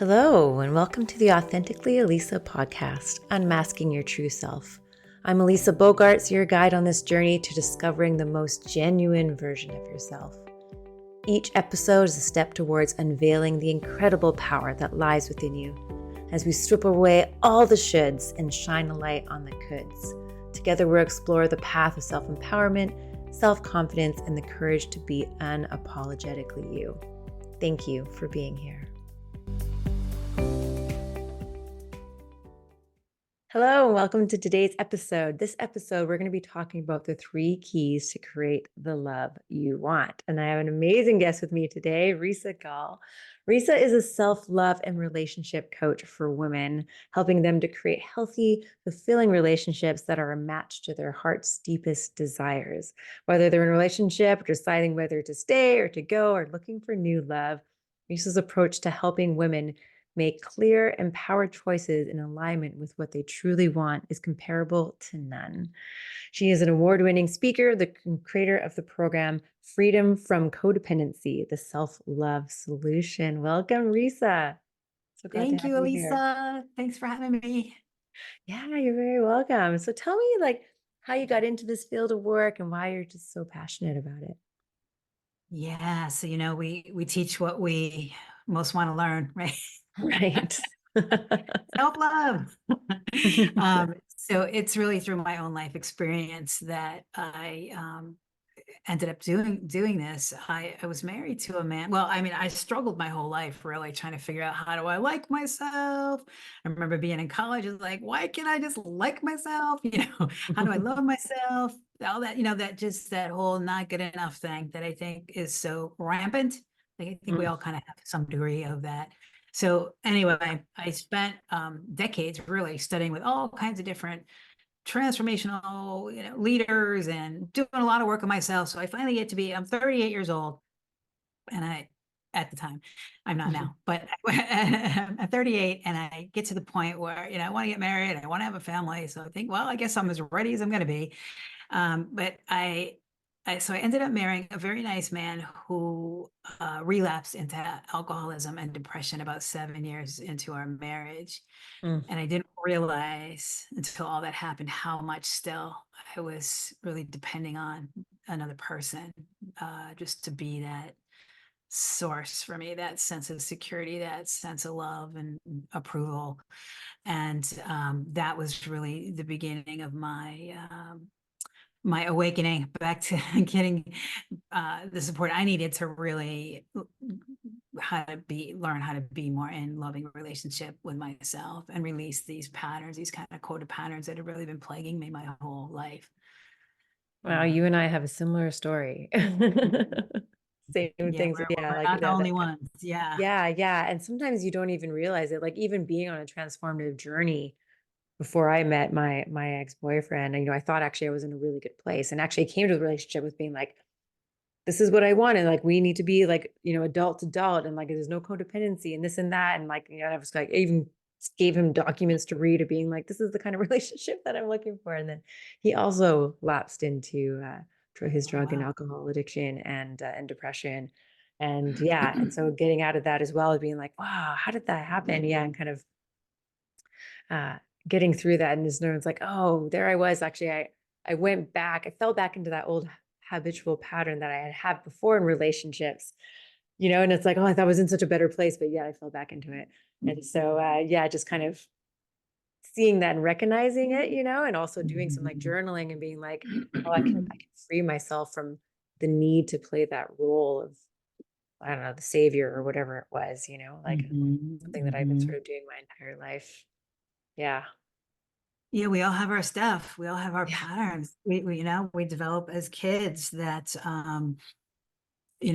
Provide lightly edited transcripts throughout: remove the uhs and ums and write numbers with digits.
Hello, and welcome to the Authentically Elisa podcast, Unmasking Your True Self. I'm Elisa Bogarts, your guide on this journey to discovering the most genuine version of yourself. Each episode is a step towards unveiling the incredible power that lies within you as we strip away all the shoulds and shine a light on the coulds. Together, we'll explore the path of self-empowerment, self-confidence, and the courage to be unapologetically you. Thank you for being here. Hello, and welcome to today's episode. This episode, we're going to be talking about the 3 keys to create the love you want. And I have an amazing guest with me today, Risa Gaull. Risa is a self-love and relationship coach for women, helping them to create healthy, fulfilling relationships that are a match to their heart's deepest desires. Whether they're in a relationship, deciding whether to stay or to go, or looking for new love, Risa's approach to helping women make clear, empowered choices in alignment with what they truly want is comparable to none. She is an award-winning speaker, the creator of the program Freedom from Codependency, the self-love solution. Welcome, Risa. So glad to Thank have you, you here. Elisa. Thanks for having me. Yeah, you're very welcome. So tell me how you got into this field of work and why you're just so passionate about it. Yeah, so we teach what we most want to learn, right? Right. Self-love. So it's really through my own life experience that I ended up doing this. I was married to a man. Well, I mean, I struggled my whole life really trying to figure out, how do I like myself? I remember being in college and like, why can't I just like myself? How do I love myself? All that, that whole not good enough thing that I think is so rampant. I think we all kind of have some degree of that. So anyway, I spent decades really studying with all kinds of different transformational, leaders and doing a lot of work on myself. So I finally get to be, I'm 38 years old. And at the time, I'm not now, but I'm 38 and I get to the point where, I want to get married. I want to have a family. So I think, well, I guess I'm as ready as I'm going to be. So I ended up marrying a very nice man who relapsed into alcoholism and depression about 7 years into our marriage. Mm. And I didn't realize until all that happened how much still I was really depending on another person just to be that source for me, that sense of security, that sense of love and approval. And that was really the beginning of my awakening back to getting the support I needed to really learn how to be more in loving relationship with myself and release these patterns, these kind of coded patterns that have really been plaguing me my whole life. Wow, you and I have a similar story. Same Yeah, things. Yeah, we're like not the that, only that kind ones. Yeah. yeah, yeah. And sometimes you don't even realize it. Like even being on a transformative journey before I met my ex-boyfriend, and I thought actually I was in a really good place. And actually I came to the relationship with being like, this is what I want. And like we need to be like, adult to adult, and like there's no codependency and this and that. And like, I was like, I even gave him documents to read of being like, this is the kind of relationship that I'm looking for. And then he also lapsed into his Oh, drug and wow. alcohol addiction and depression. And yeah, and so getting out of that as well as being like, wow, how did that happen? Yeah, and kind of uh, getting through that. And just knowing it's like, oh, there I was. Actually, I went back, I fell back into that old habitual pattern that I had before in relationships, and it's like, oh, I thought I was in such a better place, but yeah, I fell back into it. And so, yeah, just kind of seeing that and recognizing it, and also doing some like journaling and being like, oh, I can free myself from the need to play that role of, I don't know, the savior or whatever it was, like something that I've been sort of doing my entire life. Yeah. Yeah, we all have our stuff. We all have our Yeah. patterns. We develop as kids that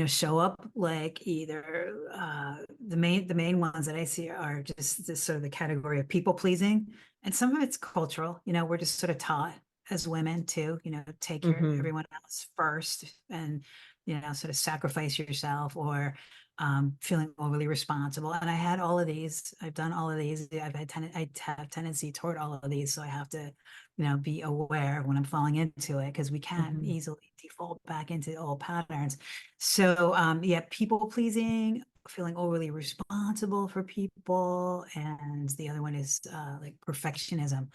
show up like either the main ones that I see are just this sort of the category of people pleasing, and some of it's cultural. We're just sort of taught as women to take your Mm-hmm. everyone else first, and sort of sacrifice yourself, or feeling overly responsible. And I had all of these. I've done all of these. I have tendency toward all of these, so I have to be aware when I'm falling into it, because we can Mm-hmm. easily default back into old patterns. So yeah, people pleasing, feeling overly responsible for people, and the other one is like perfectionism.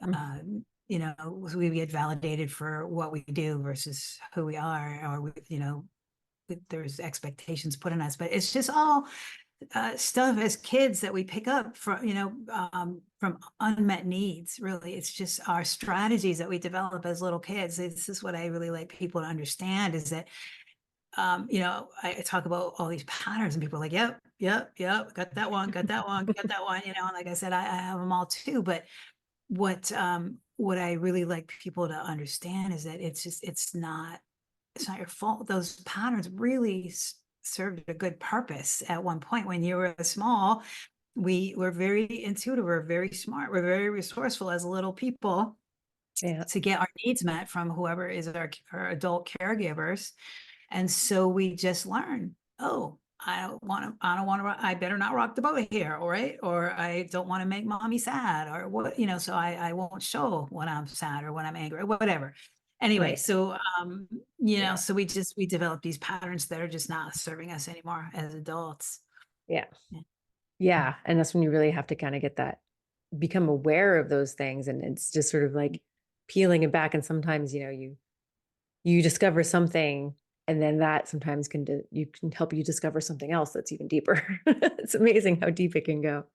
Mm. Uh, you know, we get validated for what we do versus who we are, or you know, there's expectations put on us, but it's just all stuff as kids that we pick up from, you know, from unmet needs. Really, it's just our strategies that we develop as little kids. This is what I really like people to understand, is that you know, I talk about all these patterns and people are like, yep, yep, yep, got that one, got that one, got that one, you know, and like I said, I have them all too. But what I really like people to understand is that it's not your fault. Those patterns really served a good purpose at one point when you were small. We were very intuitive, we're very smart, we're very resourceful as little people Yeah. to get our needs met from whoever is our adult caregivers. And so we just learn, oh, I don't want to, I better not rock the boat here, all right? Or I don't want to make mommy sad, or what, you know, so I won't show when I'm sad or when I'm angry or whatever. Anyway, Right. so, you know, Yeah. so we develop these patterns that are just not serving us anymore as adults. Yeah. Yeah. Yeah. And that's when you really have to kind of get that, become aware of those things. And it's just sort of like peeling it back. And sometimes, you know, you discover something, and then that sometimes you can help you discover something else that's even deeper. It's amazing how deep it can go,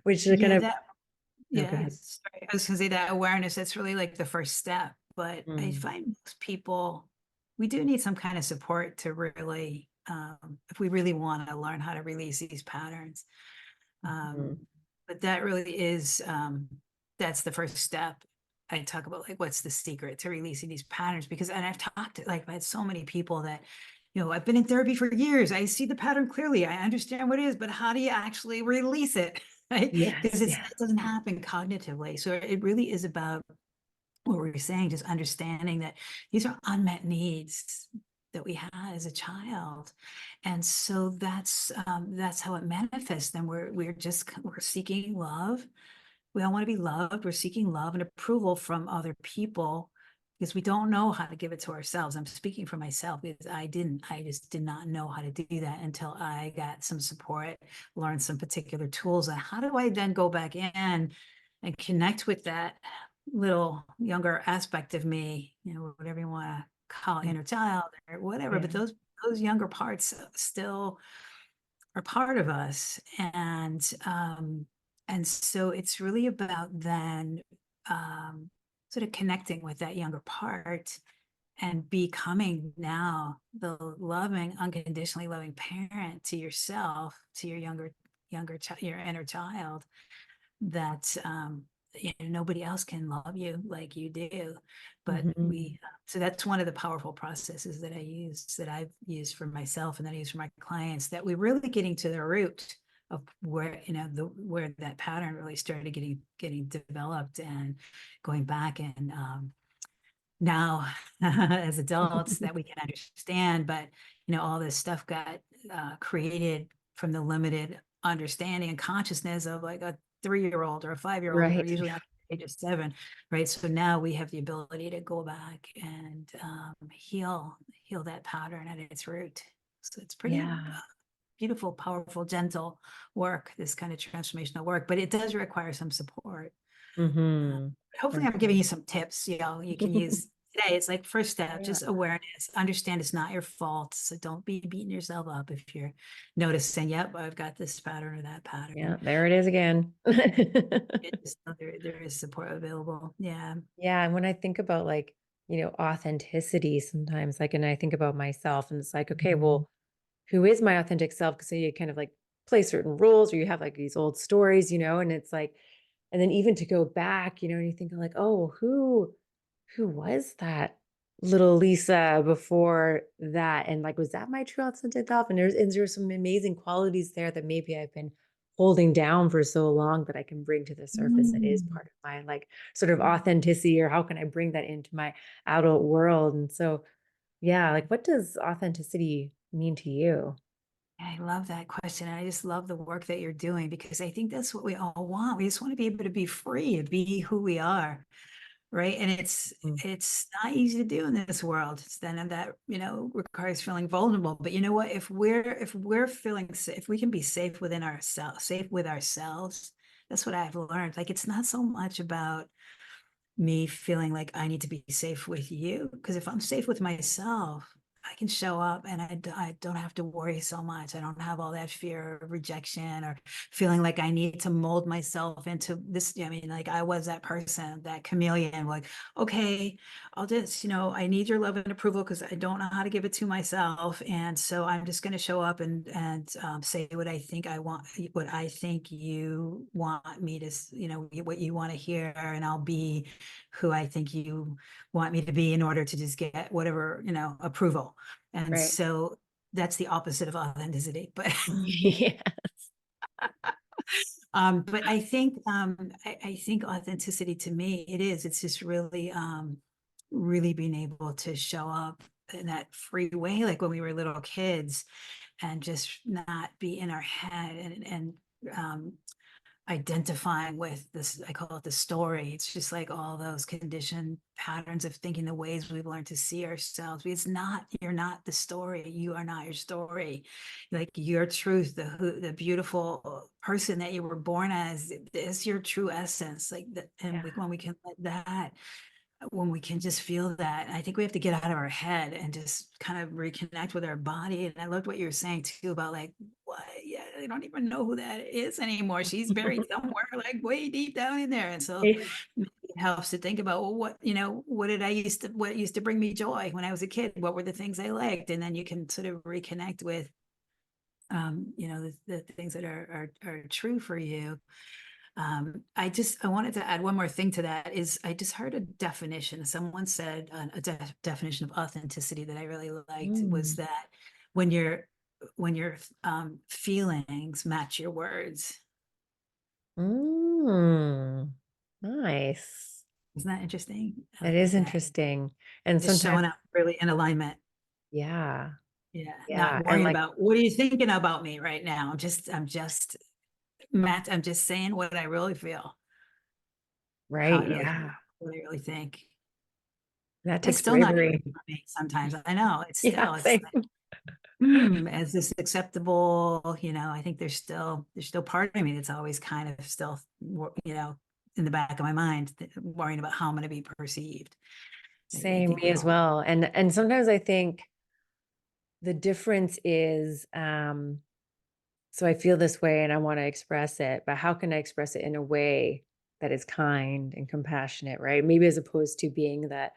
which is kind Yeah, of, that, oh, go yeah, ahead. sorry. I was gonna say that awareness, that's really like the first step. But I Mm, find most people, we do need some kind of support to really, if we really want to learn how to release these patterns. mhm. But that really is, that's the first step. I talk about like what's the secret to releasing these patterns, because, and I've talked to, like, I had so many people that, you know, I've been in therapy for years. I see the pattern clearly. I understand what it is, but how do you actually release it? Right? Because Yes. it Yeah. doesn't happen cognitively. So it really is about what we were saying, just understanding that these are unmet needs that we had as a child. And so that's how it manifests. Then we're seeking love. We all want to be loved. We're seeking love and approval from other people because we don't know how to give it to ourselves. I'm speaking for myself because I just did not know how to do that until I got some support, learned some particular tools. And how do I then go back in and connect with that little younger aspect of me, you know, whatever you want to call Mm, inner child or whatever, yeah. but those younger parts still are part of us. And so it's really about then sort of connecting with that younger part and becoming now the loving, unconditionally loving parent to yourself, to your younger child, your inner child, that you know, nobody else can love you like you do. But Mhm. so that's one of the powerful processes that I've used for myself and that I use for my clients, that we're really getting to the root of where, you know, where that pattern really started getting developed, and going back and now as adults that we can understand. But you know, all this stuff got created from the limited understanding and consciousness of like a 3-year-old or a 5-year-old, or Right. usually at the age of 7, right? So now we have the ability to go back and heal that pattern at its root. So it's pretty Yeah. beautiful, powerful, gentle work, this kind of transformational work, but it does require some support. Uh, Hmm. Hopefully I'm giving you some tips, you know, you can use today. It's like first step, Yeah. just awareness, understand it's not your fault. So don't be beating yourself up if you're noticing, yep, I've got this pattern or that Yeah. pattern. There it is again. Just know there is support available. Yeah. Yeah. And when I think about like, you know, authenticity sometimes, like, and I think about myself and it's like, okay, well, who is my authentic self? Because so you kind of like play certain roles or you have like these old stories, you know, and it's like, and then even to go back, you know, and you think like, oh, who was that little Lisa before that? And like, was that my true authentic self? And there's some amazing qualities there that maybe I've been holding down for so long that I can bring to the surface that is Mm. part of my like sort of authenticity, or how can I bring that into my adult world? And so, yeah, like what does authenticity mean to you? I love that question. I just love the work that you're doing, because I think that's what we all want. We just want to be able to be free and be who we are. right? And Mm. it's not easy to do in this world. It's then that, requires feeling vulnerable. But you know what? If we're feeling safe, if we can be safe within ourselves, safe with ourselves, that's what I've learned. Like it's not so much about me feeling like I need to be safe with you. Because if I'm safe with myself, I can show up and I don't have to worry so much. I don't have all that fear of rejection or feeling like I need to mold myself into this. I mean, like I was that person, that chameleon, like, okay, I'll just, I need your love and approval because I don't know how to give it to myself. And so I'm just going to show up and say what I think I want, what I think you want me to, what you want to hear. And I'll be who I think you want me to be in order to just get whatever, approval. And Right. so that's the opposite of authenticity. But Yeah. but I think authenticity to me, it's just really really being able to show up in that free way, like when we were little kids, and just not be in our head and identifying with this. I call it the story. It's just like all those conditioned patterns of thinking, the ways we've learned to see ourselves. It's not, you're not the story. You are not your story. Like your truth, the beautiful person that you were born as, is your true essence. Like that, and Yeah. when we can let that, when we can just feel that, I think we have to get out of our head and just kind of reconnect with our body. And I loved what you were saying too about like, what? Yeah, I don't even know who that is anymore. She's buried somewhere, like way deep down in there. And so Yeah. maybe it helps to think about, well, what used to bring me joy when I was a kid? What were the things I liked? And then you can sort of reconnect with, the things that are true for you. I wanted to add one more thing to that. Is I just heard a definition. Someone said definition of authenticity that I really liked was Mm. that when your feelings match your words. Mm. Nice. Isn't that interesting? I That like is that. interesting. And Just sometimes, showing up really in alignment. yeah, Yeah, not yeah. And worrying like, about what are you thinking about me right now. I'm just saying what I really feel, how right. I really feel, Yeah. what I really think. That It's takes still not easy bravery. for me sometimes. I know Yeah. it's Same. like, is this acceptable? I think there's still part of me that's always kind of still, in the back of my mind, worrying about how I'm going to be perceived. I Same, think me we as all, well. And sometimes I think the difference is, so I feel this way and I want to express it, but how can I express it in a way that is kind and compassionate, right? Maybe as opposed to being that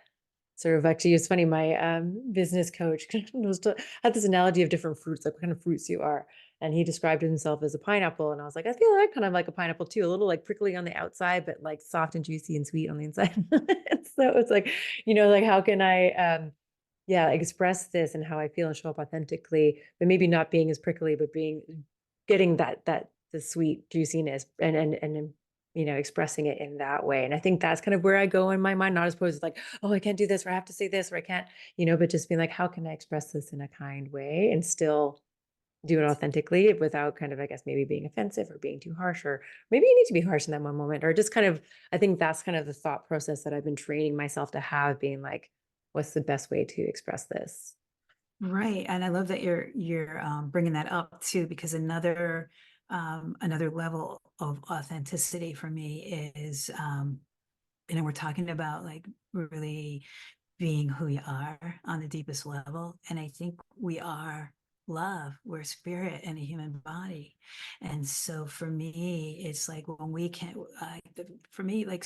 sort of, actually, it's funny, my business coach had this analogy of different fruits, like what kind of fruits you are. And he described himself as a pineapple. And I was like, I feel like kind of like a pineapple too, a little like prickly on the outside, but like soft and juicy and sweet on the inside. So it's like, like how can I yeah, express this and how I feel and show up authentically, but maybe not being as prickly, but getting that the sweet juiciness and expressing it in that way. And I think that's kind of where I go in my mind, not as opposed to like, oh, I can't do this, or I have to say this, or I can't, but just being like, how can I express this in a kind way and still do it authentically without kind of, I guess, maybe being offensive or being too harsh, or maybe you need to be harsh in that one moment, or just kind of, I think that's kind of the thought process that I've been training myself to have, being like, what's the best way to express this? right. And I love that you're bringing that up too, because another level of authenticity for me is, we're talking about like really being who you are on the deepest level. And I think we are love, we're spirit in a human body. And so for me, it's like when we can, for me, like,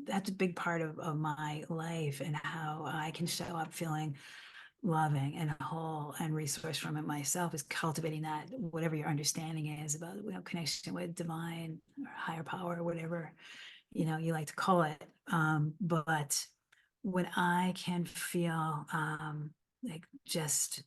that's a big part of my life and how I can show up feeling loving and whole and resource from it myself, is cultivating that, whatever your understanding is about, connection with divine or higher power or whatever you like to call it. But when I can feel like just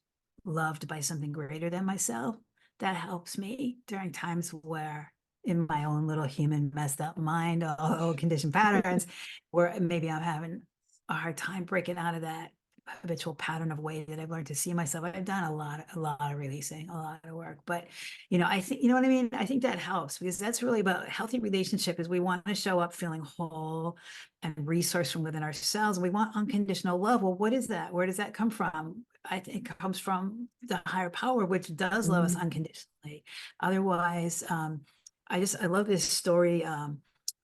loved by something greater than myself, that helps me during times where, in my own little human messed up mind, all conditioned patterns, where maybe I'm having a hard time breaking out of that habitual pattern of way that I've learned to see myself. I've done a lot of releasing, a lot of work. But, I think, you know what I mean? I think that helps, because that's really about healthy relationship. Is we want to show up feeling whole and resource from within ourselves. We want unconditional love. Well, what is that? Where does that come from? I think it comes from the higher power, which does love us Mm. unconditionally. Otherwise, I love this story.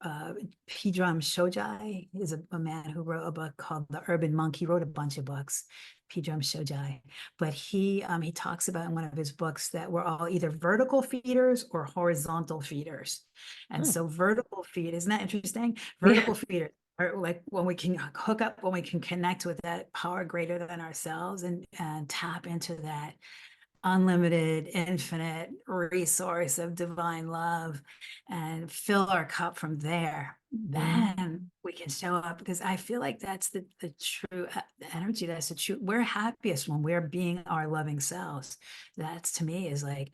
Pedram Shojai is a man who wrote a book called The Urban Monk. He wrote a bunch of books, Pedram Shojai, but he talks about in one of his books that we're all either vertical feeders or horizontal feeders. And Oh, so vertical feed, isn't that interesting? yeah. Vertical feeder, or like when we can hook up, when we can connect with that power greater than ourselves, and tap into that unlimited, infinite resource of divine love and fill our cup from there, Mm. then we can show up, because I feel like that's the true energy. That's the true, we're happiest when we're being our loving selves. That's, to me, is like,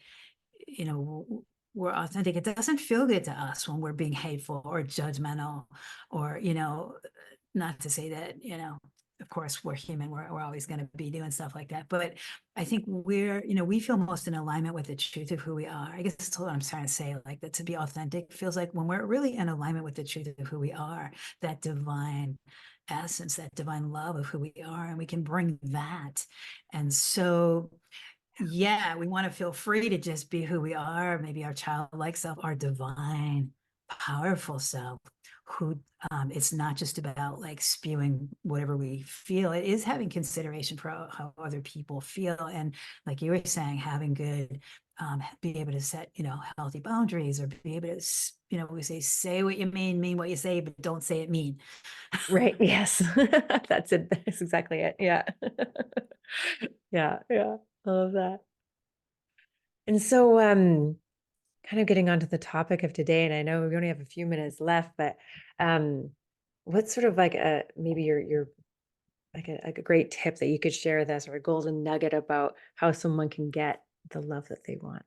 you know, we're authentic. It doesn't feel good to us when we're being hateful or judgmental, or, not to say that, of course we're human, we're always going to be doing stuff like that. But I think we feel most in alignment with the truth of who we are. I guess that's what I'm trying to say. Like, that to be authentic feels like when we're really in alignment with the truth of who we are, that divine essence, that divine love of who we are, and we can bring that. And so, yeah, we want to feel free to just be who we are, maybe our childlike self, our divine, powerful self, who it's not just about like spewing whatever we feel. It is having consideration for how other people feel. And like you were saying, having good, be able to set, healthy boundaries, or be able to, we say what you mean what you say, but don't say it mean. Right. Yes. That's it. That's exactly it. Yeah. Yeah. Yeah. I love that. And so, kind of getting onto the topic of today, and I know we only have a few minutes left, but um, what's sort of like a maybe your like a great tip that you could share with us, or a golden nugget about how someone can get the love that they want?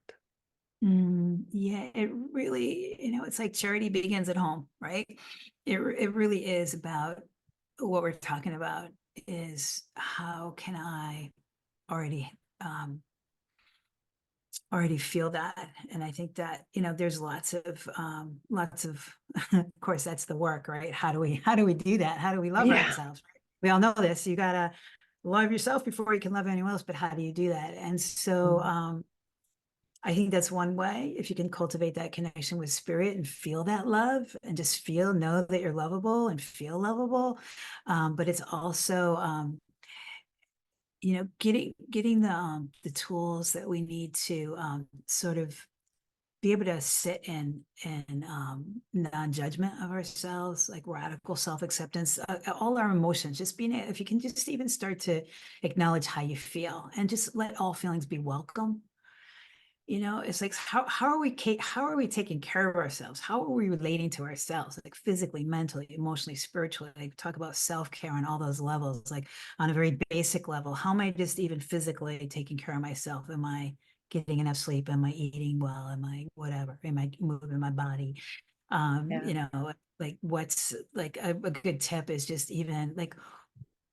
Yeah, it really, it's like charity begins at home, right? It really is about what we're talking about, is how can I already um already feel that. And I think that, there's lots of of course, that's the work, right? How do we do that? How do we love Yeah. ourselves? Right? We all know this. You gotta love yourself before you can love anyone else, but how do you do that? And so Mm. I think that's one way. If you can cultivate that connection with spirit and feel that love, and just know that you're lovable and feel lovable. But it's also, getting the tools that we need to sort of be able to sit in non-judgment of ourselves, like radical self-acceptance, all our emotions. Just being, if you can just even start to acknowledge how you feel, and just let all feelings be welcome. It's like, how are we taking care of ourselves? How are we relating to ourselves, like physically, mentally, emotionally, spiritually? Like, talk about self-care on all those levels, like on a very basic level. How am I just even physically taking care of myself? Am I getting enough sleep? Am I eating well? Am I whatever? Am I moving my body? Yeah. Like, what's like a good tip is just even like,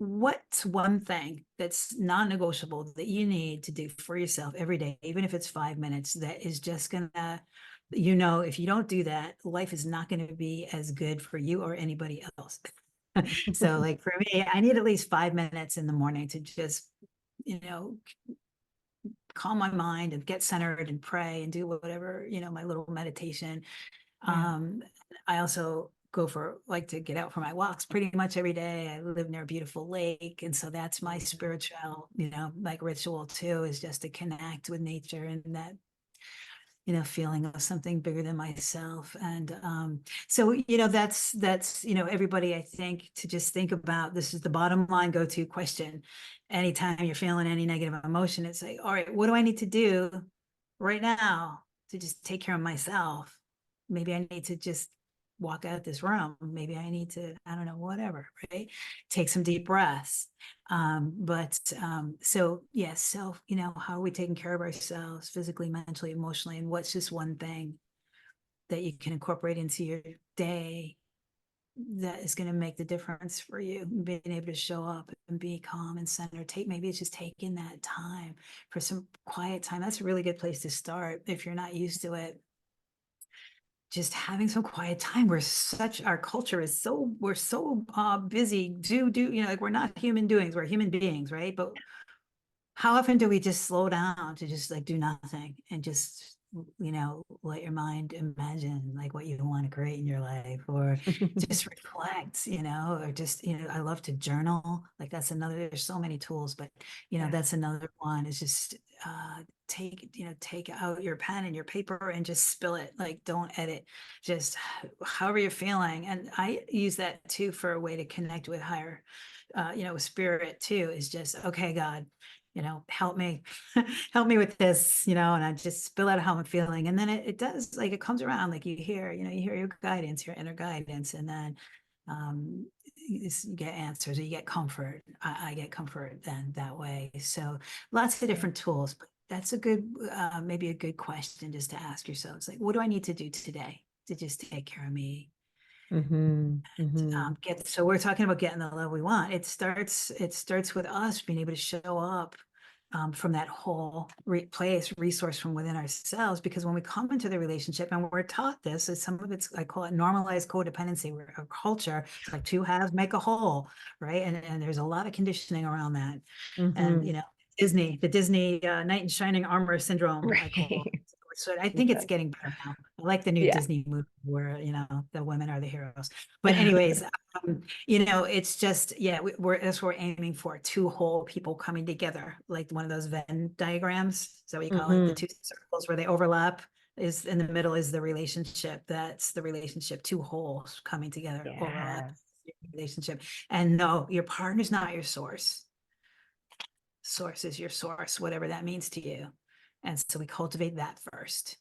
what's one thing that's non-negotiable that you need to do for yourself every day, even if it's 5 minutes, that is just gonna, if you don't do that, life is not going to be as good for you or anybody else. So like for me, I need at least 5 minutes in the morning to just, you know, calm my mind and get centered and pray and do whatever, my little meditation. Yeah. um, I also like to get out for my walks pretty much every day. I live near a beautiful lake. And so that's my Mm. spiritual, like ritual too, is just to connect with nature, and that, feeling of something bigger than myself. And so, that's, everybody, I think, to just think about, this is the bottom line go-to question. Anytime you're feeling any negative emotion, it's like, all right, what do I need to do right now to just take care of myself? Maybe I need to just walk out this room. Maybe I need to, I don't know, whatever, right? Take some deep breaths. So yes, self, how are we taking care of ourselves physically, mentally, emotionally? And what's just one thing that you can incorporate into your day that is going to make the difference for you, being able to show up and be calm and centered. Maybe it's just taking that time for some quiet time. That's a really good place to start if you're not used to it. Just having some quiet time. Our culture is we're so busy. Like we're not human doings, we're human beings, right? But how often do we just slow down to just like do nothing and just, let your mind imagine like what you want to create in your life, or just reflect, or just, I love to journal. Like that's there's so many tools, but Yeah. that's another one, is just take out your pen and your paper and just spill it. Like don't edit, just however you're feeling. And I use that too for a way to connect with higher, spirit too, is just, okay, God, help me, help me with this, and I just spill out how I'm feeling. And then it does, like, it comes around, like you hear your guidance, your inner guidance. And then you get answers, or you get comfort. I get comfort then that way. So lots of different tools, but that's maybe a good question just to ask yourself. It's like, what do I need to do today to just take care of me? Hmm. Hmm. So we're talking about getting the love we want. It starts with us being able to show up from that whole resource from within ourselves. Because when we come into the relationship, and we're taught this, is some of it's, I call it normalized codependency. We're a culture, it's like two halves make a whole, right? And there's a lot of conditioning around that. And Hmm. the Disney knight in shining armor syndrome, I call Right. it. So I think it's Yes. getting better now. I like the new Yeah. Disney movie where the women are the heroes. But anyways, it's just, yeah, that's what we're aiming for: two whole people coming together, like one of those Venn diagrams. Is that what you call it? The Hmm. two circles where they overlap, is in the middle is the relationship. That's the relationship. Two wholes coming together, overlap Yeah. relationship. And no, your partner's not your source. Source is your source, whatever that means to you. And so we cultivate that first,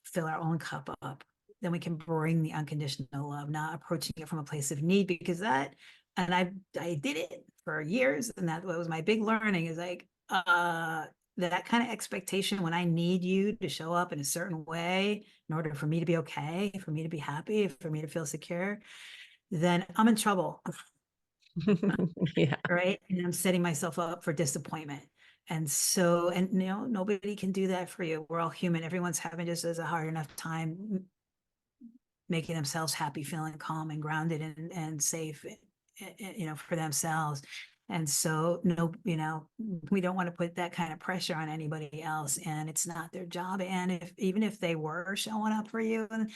fill our own cup up. Then we can bring the unconditional love, not approaching it from a place of need, because I did it for years. And that was my big learning, is like, that kind of expectation, when I need you to show up in a certain way in order for me to be okay, for me to be happy, for me to feel secure, then I'm in trouble. Yeah. Right. And I'm setting myself up for disappointment. And so, and nobody can do that for you. We're all human. Everyone's having just as a hard enough time making themselves happy, feeling calm and grounded and safe, for themselves. And so, no, we don't want to put that kind of pressure on anybody else, and it's not their job. And even if they were showing up for you in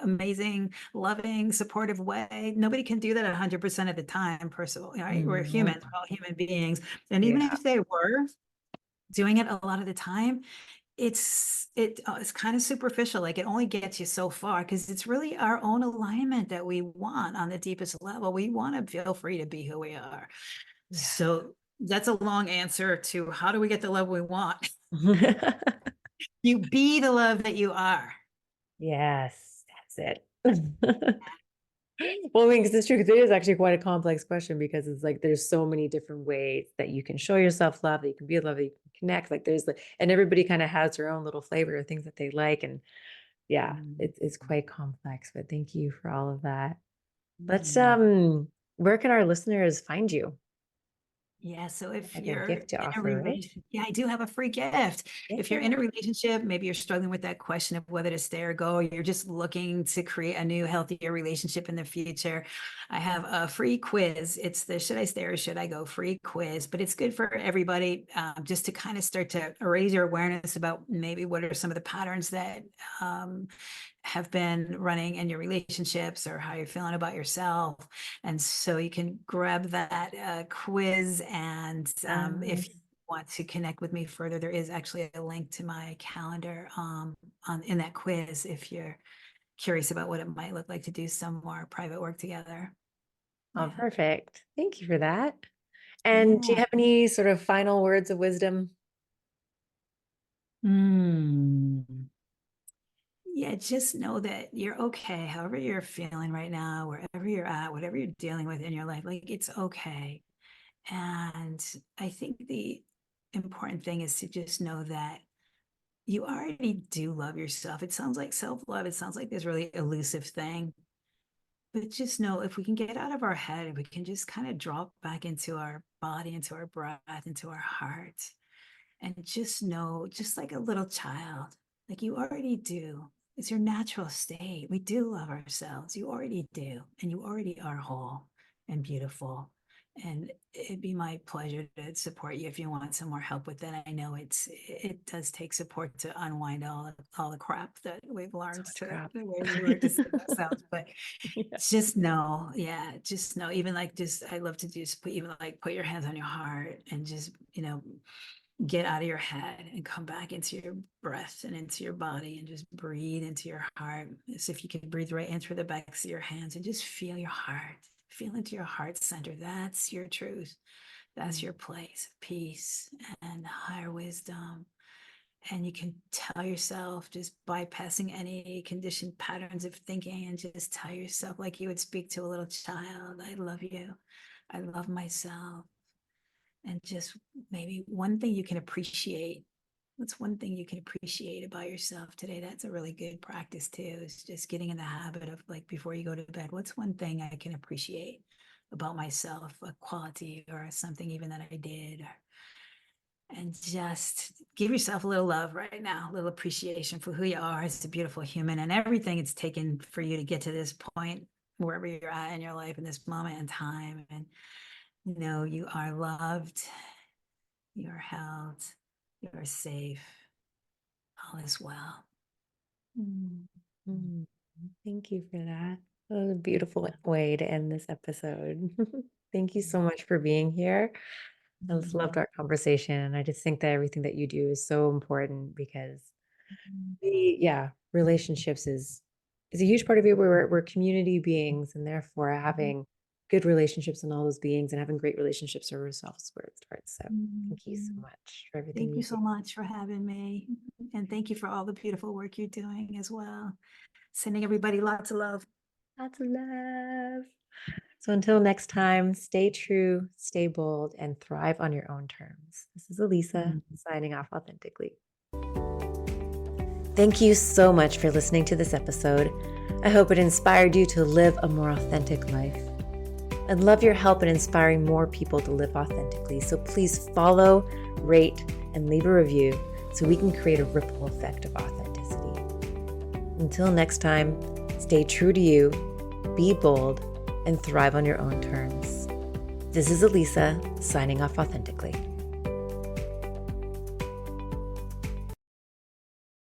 amazing, loving, supportive way, nobody can do that 100% of the time. Personally, right? We're Mhm. humans, we're all human beings. And even Yeah. if they were doing it a lot of the time, it's kind of superficial. Like it only gets you so far, because it's really our own alignment that we want on the deepest level. We want to feel free to be who we are. Yeah. So that's a long answer to how do we get the love we want. You be the love that you are. Yes, that's it. Well, I mean, 'cause it's true, because it is actually quite a complex question, because it's like there's so many different ways that you can show yourself love, that you can be love, that you can connect. Like and everybody kind of has their own little flavor of things that they like. And yeah, Mhm. it's quite complex, but thank you for all of that. Let's Mhm. where can our listeners find you? Yeah, so if Like a you're gift to in a offer, right? relation, yeah, I do have a free gift. If you're in a Yeah. relationship, maybe you're struggling with that question of whether to stay or go, you're just looking to create a new, healthier relationship in the future, I have a free quiz. It's the Should I Stay or Should I Go free quiz, but it's good for everybody, just to kind of start to raise your awareness about maybe what are some of the patterns that have been running in your relationships, or how you're feeling about yourself. And so you can grab that quiz. And if you Nice. want to connect with me further, there is actually a link to my calendar in that quiz, if you're curious about what it might look like to do some more private work together. Oh, Yeah. perfect. Thank you for that. And do you Yeah. have any sort of final words of wisdom? Mm. Yeah, just know that you're okay, however you're feeling right now, wherever you're at, whatever you're dealing with in your life, like it's okay. And I think the important thing is to just know that you already do love yourself. It sounds like self-love, it sounds like this really elusive thing. But just know, if we can get out of our head, if we can just kind of drop back into our body, into our breath, into our heart, and just know, just like a little child, like you already do. It's your natural state. We do love ourselves. You already do. And you already are whole and beautiful. And it'd be my pleasure to support you if you want some more help with that. I know it does take support to unwind all the crap that we've So learned, much to crap. the way we were to see ourselves. But Yeah. just know, yeah, just know, even like, just I love to just put your hands on your heart and just, get out of your head and come back into your breath and into your body, and just breathe into your heart, as if you could breathe right in through the backs of your hands, and just feel your heart. Feel into your heart center. That's your truth. That's your place of peace and higher wisdom. And you can tell yourself, just bypassing any conditioned patterns of thinking, and just tell yourself, like you would speak to a little child, I love you. I love myself. And just maybe one thing you can appreciate. What's one thing you can appreciate about yourself today? That's a really good practice too, is just getting in the habit of, like, before you go to bed, what's one thing I can appreciate about myself, a quality or something even that I did, and just give yourself a little love right now, a little appreciation for who you are as a beautiful human, and everything it's taken for you to get to this point, wherever you're at in your life in this moment in time. And you are loved, you are held, you are safe, all is well. Mm, mm. Thank you for that. That was a beautiful way to end this episode. Thank you so much for being here. I just loved our conversation. And I just think that everything that you do is so important, because relationships is a huge part of it. We're community beings, and therefore having good relationships and all those beings and having great relationships are ourselves where it starts. So thank you so much for everything Thank you you do. so much for having me. And thank you for all the beautiful work you're doing as well. Sending everybody lots of love. Lots of love. So until next time, stay true, stay bold, and thrive on your own terms. This is Elisa signing off authentically. Thank you so much for listening to this episode. I hope it inspired you to live a more authentic life. I'd love your help in inspiring more people to live authentically. So please follow, rate, and leave a review so we can create a ripple effect of authenticity. Until next time, stay true to you, be bold, and thrive on your own terms. This is Elisa signing off authentically.